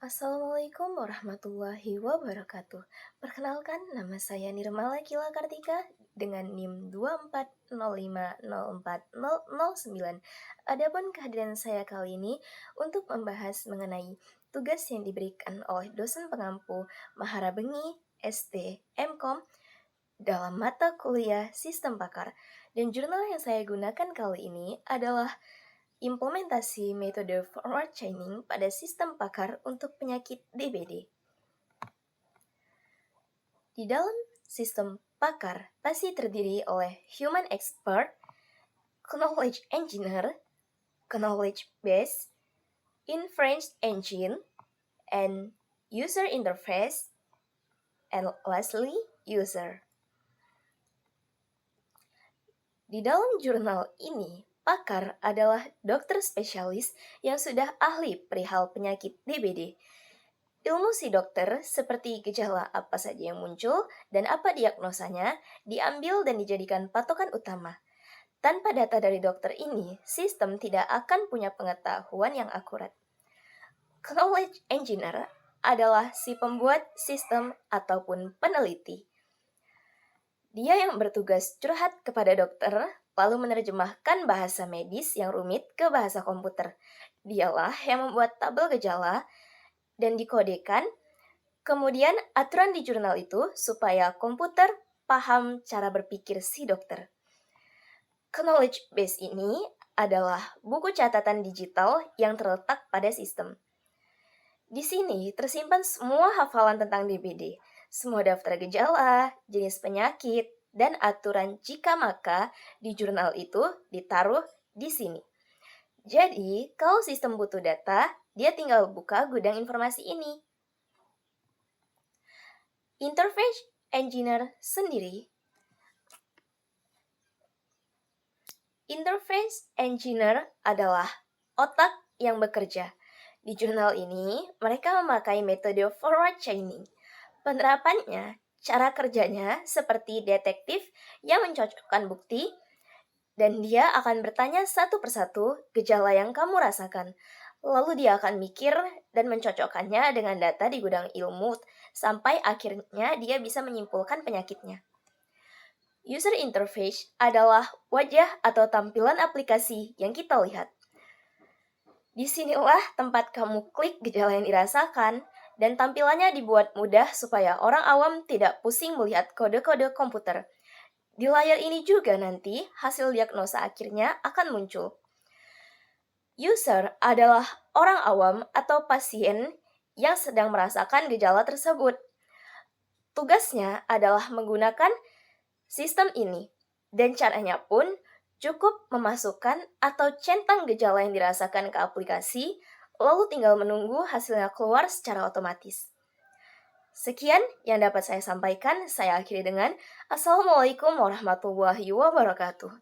Assalamualaikum warahmatullahi wabarakatuh. Perkenalkan, nama saya Nirmala Kila Kartika dengan NIM 24050409. Adapun kehadiran saya kali ini untuk membahas mengenai tugas yang diberikan oleh dosen pengampu Maharabengi ST Mkom dalam mata kuliah Sistem Pakar. Dan jurnal yang saya gunakan kali ini adalah implementasi metode forward chaining pada sistem pakar untuk penyakit DBD. Di dalam sistem pakar pasti terdiri oleh human expert, knowledge engineer, knowledge base, inference engine, and user interface, and lastly, user. Di dalam jurnal ini, pakar adalah dokter spesialis yang sudah ahli perihal penyakit DBD. Ilmu si dokter seperti gejala apa saja yang muncul dan apa diagnosanya diambil dan dijadikan patokan utama. Tanpa data dari dokter ini, sistem tidak akan punya pengetahuan yang akurat. Knowledge engineer adalah si pembuat sistem ataupun peneliti. Dia yang bertugas curhat kepada dokter, lalu menerjemahkan bahasa medis yang rumit ke bahasa komputer. Dialah yang membuat tabel gejala dan dikodekan, kemudian aturan di jurnal itu supaya komputer paham cara berpikir si dokter. Knowledge base ini adalah buku catatan digital yang terletak pada sistem. Di sini tersimpan semua hafalan tentang DBD, semua daftar gejala, jenis penyakit, dan aturan jika maka di jurnal itu ditaruh di sini. Jadi, kalau sistem butuh data, dia tinggal buka gudang informasi ini. Interface engineer sendiri. Interface engineer adalah otak yang bekerja. Di jurnal ini, mereka memakai metode forward chaining. Penerapannya, cara kerjanya seperti detektif yang mencocokkan bukti, dan dia akan bertanya satu persatu gejala yang kamu rasakan. Lalu dia akan mikir dan mencocokkannya dengan data di gudang ilmu, sampai akhirnya dia bisa menyimpulkan penyakitnya. User interface adalah wajah atau tampilan aplikasi yang kita lihat. Disinilah tempat kamu klik gejala yang dirasakan, dan tampilannya dibuat mudah supaya orang awam tidak pusing melihat kode-kode komputer. Di layar ini juga nanti hasil diagnosa akhirnya akan muncul. User adalah orang awam atau pasien yang sedang merasakan gejala tersebut. Tugasnya adalah menggunakan sistem ini, dan caranya pun cukup memasukkan atau centang gejala yang dirasakan ke aplikasi, lalu tinggal menunggu hasilnya keluar secara otomatis. Sekian yang dapat saya sampaikan, saya akhiri dengan Assalamualaikum warahmatullahi wabarakatuh.